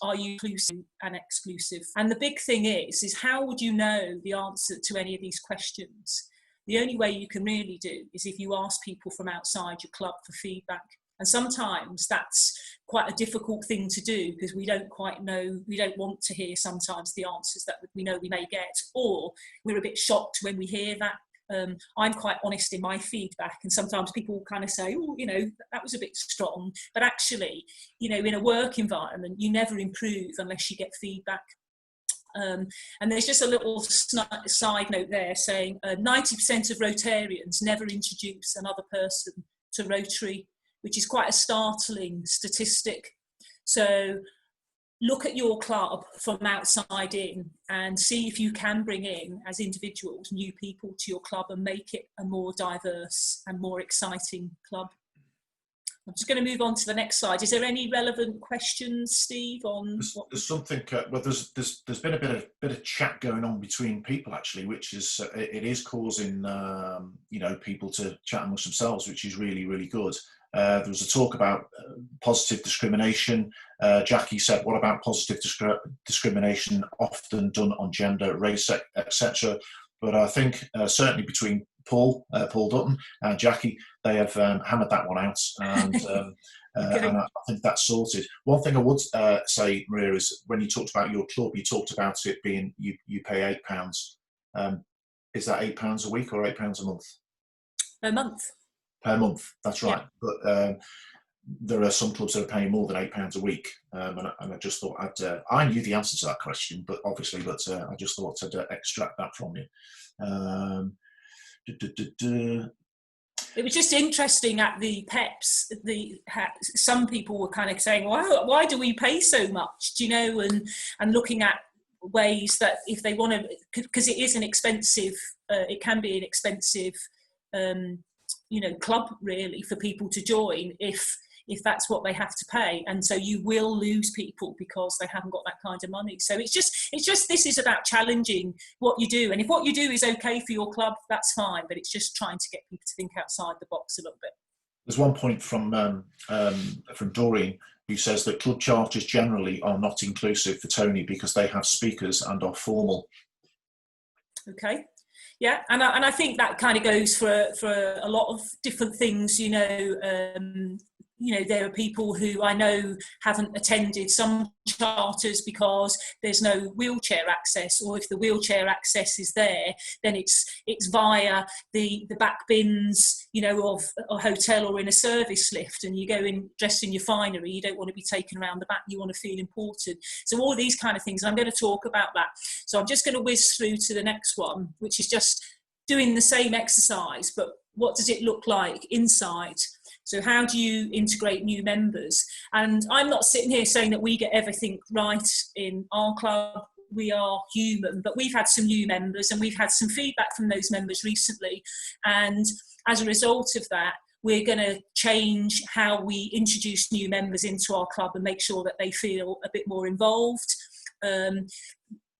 are you inclusive and exclusive? And the big thing is how would you know the answer to any of these questions? The only way you can really do is if you ask people from outside your club for feedback. And sometimes that's quite a difficult thing to do because we don't quite know, we don't want to hear sometimes the answers that we know we may get, or we're a bit shocked when we hear that. I'm quite honest in my feedback, and sometimes people kind of say, oh, you know, that was a bit strong, but actually, you know, in a work environment, you never improve unless you get feedback. And there's just a little side note there saying 90% of Rotarians never introduce another person to Rotary, which is quite a startling statistic. So look at your club from outside in and see if you can bring in, as individuals, new people to your club and make it a more diverse and more exciting club. I'm just going to move on to the next slide. Is there any relevant questions, Steve, on there's something, well, there's been a bit of chat going on between people, actually, which is, it is causing, you know, people to chat amongst themselves, which is really, really good. There was a talk about positive discrimination. Jackie said, what about positive discrimination often done on gender, race, etc.? But I think certainly between Paul Dutton and Jackie, they have hammered that one out, and, okay. and I think that's sorted. One thing I would say, Maria, is when you talked about your club, you talked about it being, you pay £8. Is that £8 a week or £8 a month? A month. Per month, that's right. Yeah. But there are some clubs that are paying more than £8 a week, and I just thought I knew the answer to that question, but obviously, I just thought I'd extract that from you. It was just interesting at the PEPs. Some people were kind of saying, "Well, why do we pay so much?" Do you know, and looking at ways that if they want to, because it is an expensive, it can be an expensive. You know, club really for people to join if that's what they have to pay, and so you will lose people because they haven't got that kind of money. So it's just this is about challenging what you do, and if what you do is okay for your club, that's fine, but it's just trying to get people to think outside the box a little bit. There's one point from Doreen, who says that club charters generally are not inclusive for Tony because they have speakers and are formal. Okay. Yeah, and I think that kind of goes for a lot of different things, you know. you know, there are people who I know haven't attended some charters because there's no wheelchair access, or if the wheelchair access is there, then it's via the back bins, you know, of a hotel or in a service lift, and you go in dressed in your finery. You don't want to be taken around the back. You want to feel important. So all these kind of things. I'm going to talk about that. So I'm just going to whiz through to the next one, which is just doing the same exercise, but what does it look like inside? So how do you integrate new members? And I'm not sitting here saying that we get everything right in our club. We are human, but we've had some new members and we've had some feedback from those members recently. And as a result of that, we're going to change how we introduce new members into our club and make sure that they feel a bit more involved.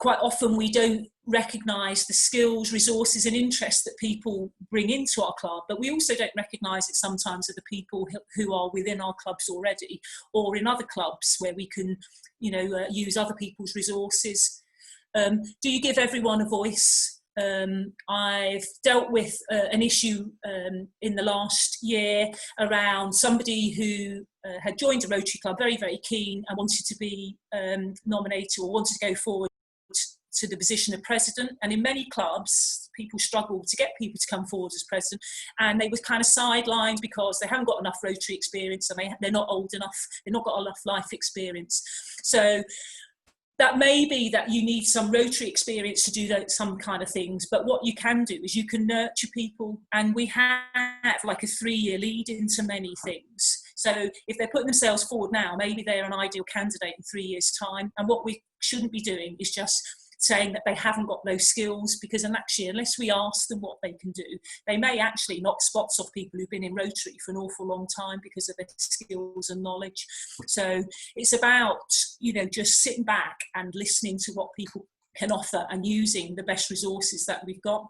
Quite often we don't recognise the skills, resources and interests that people bring into our club, but we also don't recognise it sometimes of the people who are within our clubs already, or in other clubs where we can, you know, use other people's resources. Do you give everyone a voice? I've dealt with an issue in the last year around somebody who had joined a Rotary Club, very, very keen, and wanted to be nominated or wanted to go forward to the position of president. And in many clubs, people struggle to get people to come forward as president, and they were kind of sidelined because they haven't got enough Rotary experience and they're not old enough, they've not got enough life experience. So that may be that you need some Rotary experience to do some kind of things, but what you can do is you can nurture people, and we have like a 3-year lead into many things. So if they're putting themselves forward now, maybe they're an ideal candidate in 3 years' time. And what we shouldn't be doing is just saying that they haven't got those skills, because actually, unless we ask them what they can do, they may actually knock spots off people who've been in Rotary for an awful long time because of their skills and knowledge. So it's about, you know, just sitting back and listening to what people can offer and using the best resources that we've got.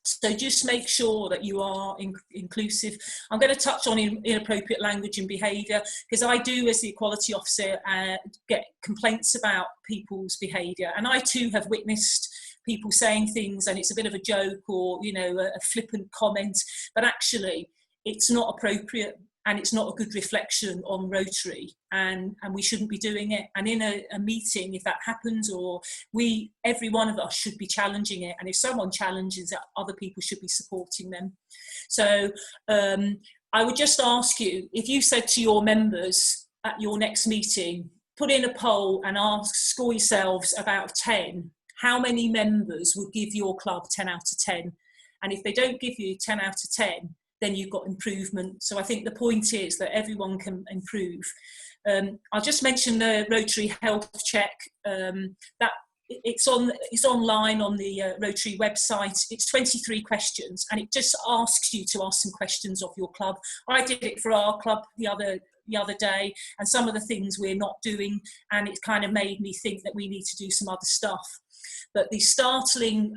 So just make sure that you are inclusive. I'm going to touch on inappropriate language and behaviour, because I do, as the equality officer, get complaints about people's behaviour, and I too have witnessed people saying things and it's a bit of a joke or, you know, a flippant comment, but actually it's not appropriate and it's not a good reflection on Rotary, and we shouldn't be doing it. And in a meeting, if that happens, or every one of us should be challenging it, and if someone challenges it, other people should be supporting them. So I would just ask you, if you said to your members at your next meeting, put in a poll and score yourselves about 10, how many members would give your club 10 out of 10? And if they don't give you 10 out of 10, then you've got improvement. So I think the point is that everyone can improve. I'll just mention the Rotary Health Check. That it's online on the Rotary website. It's 23 questions, and it just asks you to ask some questions of your club. I did it for our club the other day, and some of the things we're not doing, and it kind of made me think that we need to do some other stuff. But the startling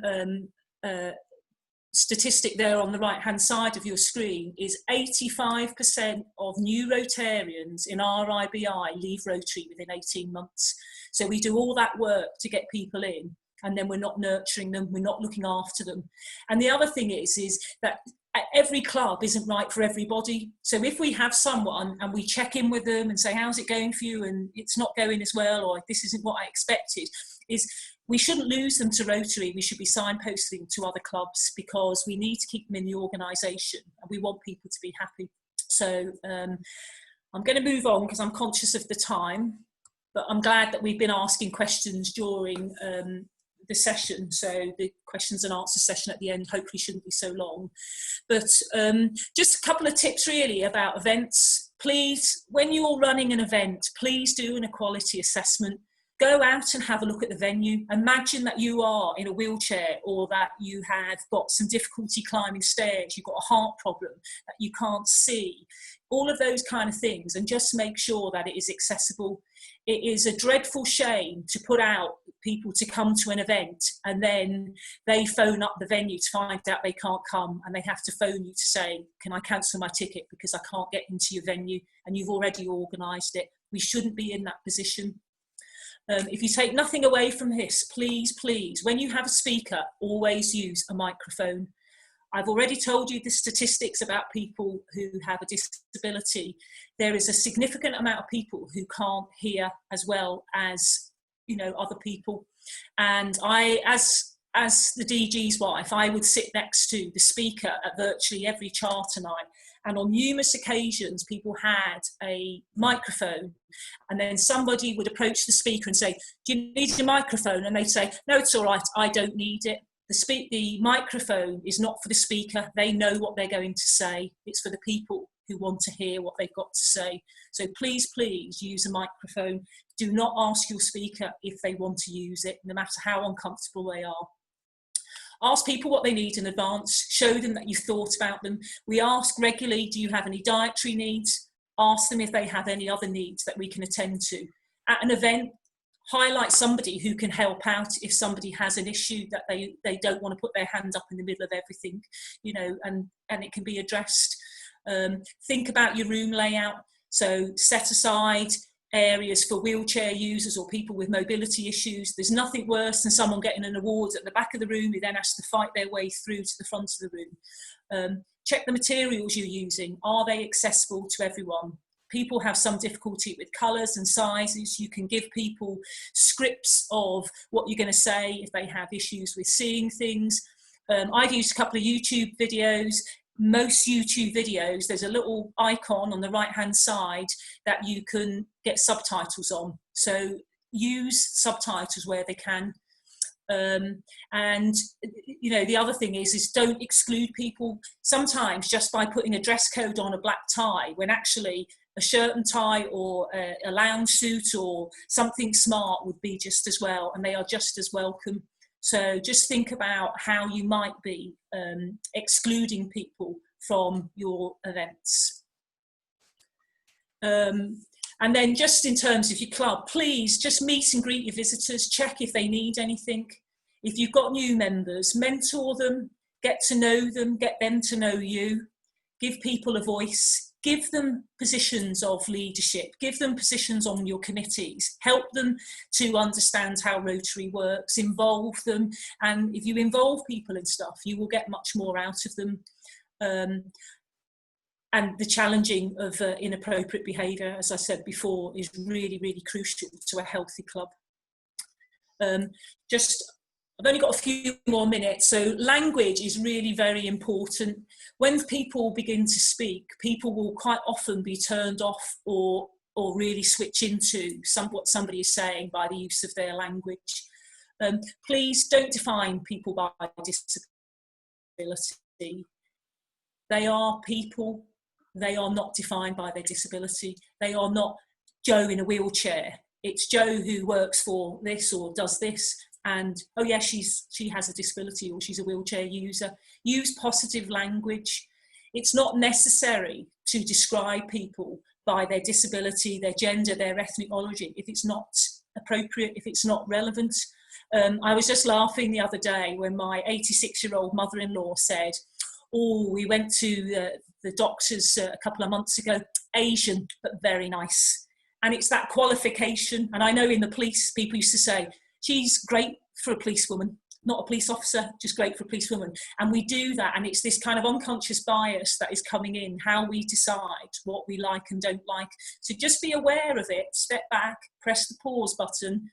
statistic there on the right hand side of your screen is 85% of new Rotarians in our IBI leave Rotary within 18 months. So we do all that work to get people in, and then we're not nurturing them, we're not looking after them. And the other thing is that every club isn't right for everybody. So if we have someone and we check in with them and say, how's it going for you? And it's not going as well, or this isn't what I expected, we shouldn't lose them to Rotary. We should be signposting to other clubs, because we need to keep them in the organisation and we want people to be happy. So I'm going to move on because I'm conscious of the time, but I'm glad that we've been asking questions during the session. So the questions and answer session at the end hopefully shouldn't be so long. But just a couple of tips really about events. Please, when you're running an event, please do an equality assessment. Go out and have a look at the venue. Imagine that you are in a wheelchair, or that you have got some difficulty climbing stairs, you've got a heart problem, that you can't see, all of those kind of things, and just make sure that it is accessible. It is a dreadful shame to put out people to come to an event and then they phone up the venue to find out they can't come, and they have to phone you to say, can I cancel my ticket because I can't get into your venue, and you've already organised it. We shouldn't be in that position. If you take nothing away from this, please, when you have a speaker, always use a microphone. I've already told you the statistics about people who have a disability. There is a significant amount of people who can't hear as well as, you know, other people. And I, as the DG's wife, I would sit next to the speaker at virtually every charter night. And on numerous occasions, people had a microphone, and then somebody would approach the speaker and say, "Do you need a microphone?" And they'd say, "No, it's all right, I don't need it." The microphone is not for the speaker. They know what they're going to say. It's for the people who want to hear what they've got to say. So please, please use a microphone. Do not ask your speaker if they want to use it, no matter how uncomfortable they are. Ask people what they need in advance. Show them that you've thought about them. We ask regularly, do you have any dietary needs? Ask them if they have any other needs that we can attend to. At an event, highlight somebody who can help out if somebody has an issue that they don't want to put their hand up in the middle of everything, you know, and it can be addressed. Think about your room layout. So set aside areas for wheelchair users or people with mobility issues. There's nothing worse than someone getting an award at the back of the room who then has to fight their way through to the front of the room. Check the materials you're using. Are they accessible to everyone? People have some difficulty with colours and sizes. You can give people scripts of what you're going to say if they have issues with seeing things. I've used a couple of YouTube videos. Most YouTube videos, there's a little icon on the right hand side that you can get subtitles on. So use subtitles where they can. And you know, the other thing is don't exclude people. Sometimes just by putting a dress code on a black tie, when actually a shirt and tie or a lounge suit or something smart would be just as well, and they are just as welcome. So just think about how you might be excluding people from your events. And then just in terms of your club, please just meet and greet your visitors, check if they need anything. If you've got new members, mentor them, get to know them, get them to know you, give people a voice, give them positions of leadership, give them positions on your committees, help them to understand how Rotary works, involve them. And if you involve people in stuff, you will get much more out of them. And the challenging of inappropriate behaviour, as I said before, is really, really crucial to a healthy club. I've only got a few more minutes. So language is really very important. When people begin to speak, people will quite often be turned off or really switch into what somebody is saying by the use of their language. Please don't define people by disability. They are people. They are not defined by their disability. They are not Joe in a wheelchair. It's Joe who works for this or does this. And, oh yeah, she has a disability or she's a wheelchair user. Use positive language. It's not necessary to describe people by their disability, their gender, their ethnic origin, if it's not appropriate, if it's not relevant. I was just laughing the other day when my 86-year-old mother-in-law said, "Oh, we went to the doctors a couple of months ago, Asian, but very nice." And it's that qualification. And I know in the police, people used to say, "She's great for a policewoman, not a police officer, just great for a policewoman." And we do that, and it's this kind of unconscious bias that is coming in, how we decide what we like and don't like. So just be aware of it, step back, press the pause button.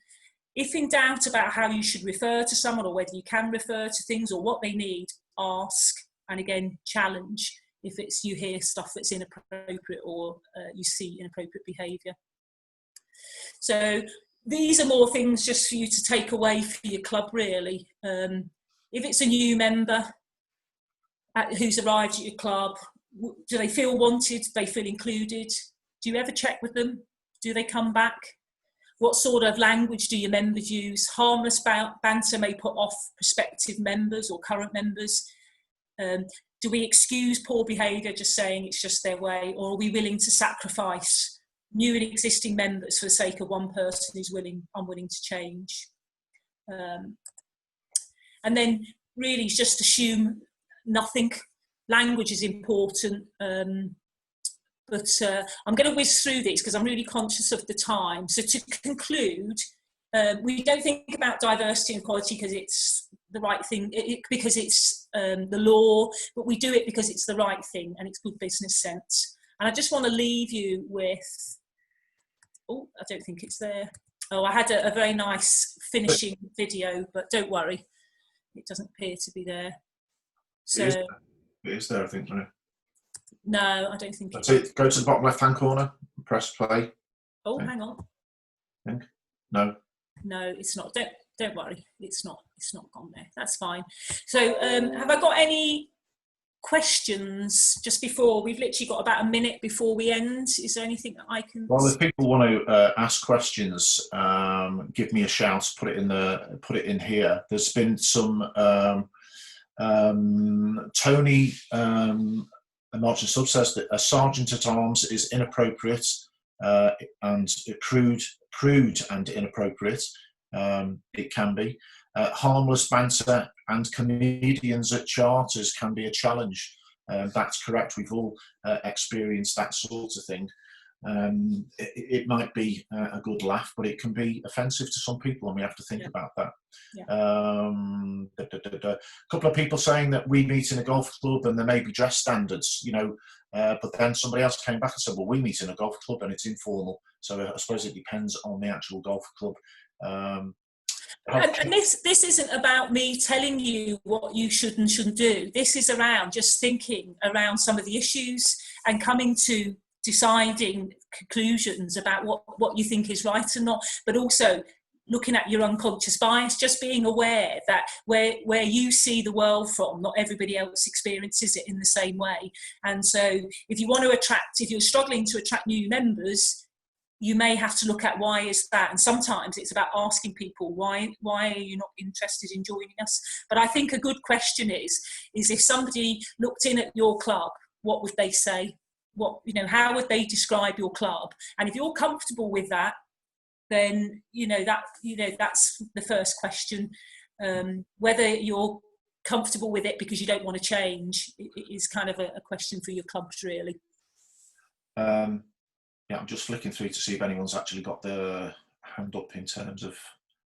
If in doubt about how you should refer to someone or whether you can refer to things or what they need, ask, and again, challenge if it's you hear stuff that's inappropriate or you see inappropriate behaviour. So these are more things just for you to take away for your club, really. If it's a new member who's arrived at your club, do they feel wanted? Do they feel included? Do you ever check with them? Do they come back? What sort of language do your members use? Harmless banter may put off prospective members or current members. Do we excuse poor behaviour just saying it's just their way, or are we willing to sacrifice new and existing members for the sake of one person who's unwilling to change? And then really just assume nothing. Language is important, but I'm going to whiz through these because I'm really conscious of the time. So to conclude, we don't think about diversity and equality because it's the right thing because it's the law, but we do it because it's the right thing and it's good business sense. And I just want to leave you with, oh, I don't think it's there. Oh, I had a very nice finishing video, but don't worry, it doesn't appear to be there. So It is there, I think. No, no, I don't think that's it. Go to the bottom left-hand corner, press play. Oh, Okay. hang on. No. No, it's not. Don't worry, it's not gone there. That's fine. So have I got any questions just before? We've literally got about a minute before we end. Is there anything that I can? Well, if people want to ask questions, give me a shout. Put it in here. There's been some Tony Martin Sub says that a sergeant at arms is inappropriate and crude and inappropriate. It can be. Harmless banter and comedians at charters can be a challenge. That's correct. We've all experienced that sort of thing. It might be a good laugh, but it can be offensive to some people, and we have to think about that. A couple of people saying that we meet in a golf club and there may be dress standards, but then somebody else came back and said, well, we meet in a golf club and it's informal. So I suppose it depends on the actual golf club. And this isn't about me telling you what you should and shouldn't do. This is around just thinking around some of the issues and coming to deciding conclusions about what you think is right and not, but also looking at your unconscious bias, just being aware that where you see the world from, not everybody else experiences it in the same way. And so if you're struggling to attract new members, you may have to look at why is that, and sometimes it's about asking people why are you not interested in joining us. But I think a good question is if somebody looked in at your club, what would they say? How would they describe your club? And if you're comfortable with that, then that's the first question. Whether you're comfortable with it because you don't want to change is kind of a question for your clubs, really. Yeah, I'm just flicking through to see if anyone's actually got their hand up in terms of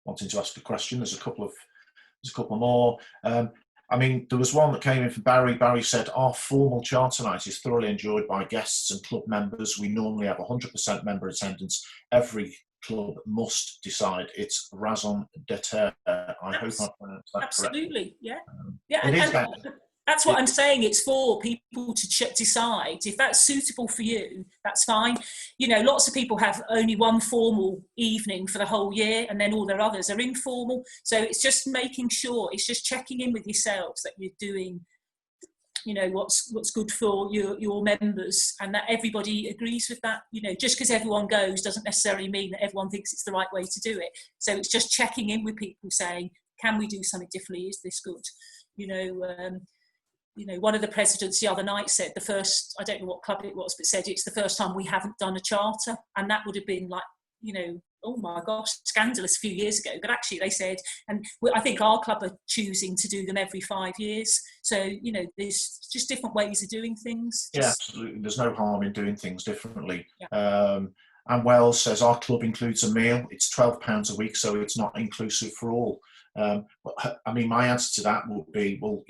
wanting to ask a question. There's a couple more. There was one that came in from Barry. Barry said, our formal charter night is thoroughly enjoyed by guests and club members. We normally have 100% member attendance. Every club must decide. It's raison d'etre. I hope I pronounced that absolutely correctly. And that's what I'm saying. It's for people to decide if that's suitable for you. That's fine. Lots of people have only one formal evening for the whole year, and then all their others are informal. So it's just making sure, it's just checking in with yourselves that you're doing, what's good for your members, and that everybody agrees with that. Just because everyone goes doesn't necessarily mean that everyone thinks it's the right way to do it. So it's just checking in with people, saying, can we do something differently? Is this good? One of the presidents the other night said I don't know what club it was, but said it's the first time we haven't done a charter. And that would have been like, oh my gosh, scandalous a few years ago. But actually they said, and I think our club are choosing to do them every 5 years. So, there's just different ways of doing things. Yeah, absolutely. There's no harm in doing things differently. Yeah. And Wells says, our club includes a meal. It's £12 a week, so it's not inclusive for all. My answer to that would be, well,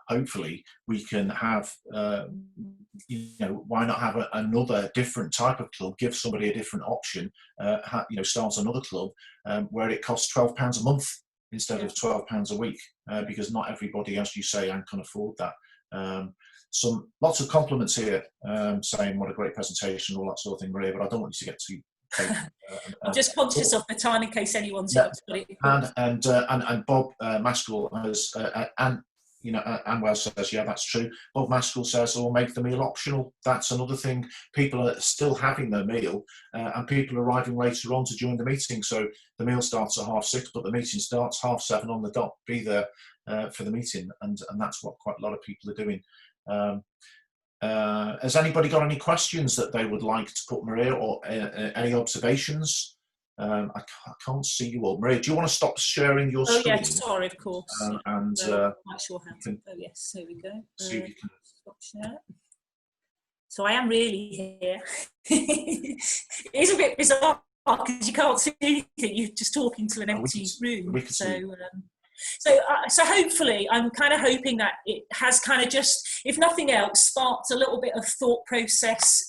hopefully we can have, why not have another different type of club, give somebody a different option, start another club where it costs £12 a month instead of £12 a week, because not everybody, as you say, can afford that. Lots of compliments here, saying what a great presentation, all that sort of thing, Maria, but I don't want you to get too I'm just conscious of the time in case anyone's got it. And Bob Maskell has and Wells says, yeah, that's true. Bob Maskell says, make the meal optional. That's another thing. People are still having their meal, and people are arriving later on to join the meeting. So the meal starts at 6:30, but the meeting starts 7:30 on the dot. Be there for the meeting, and that's what quite a lot of people are doing. Has anybody got any questions that they would like to put, Maria, or any observations? I can't see you all. Maria, do you want to stop sharing your screen? Oh, yes, sorry, of course. I'm not sure how to. Oh, yes, there we go. See if you can. Stop share. So I am really here. It is a bit bizarre because you can't see anything. You're just talking to an empty room. We can see. So hopefully, I'm kind of hoping that it has kind of just, if nothing else, sparked a little bit of thought process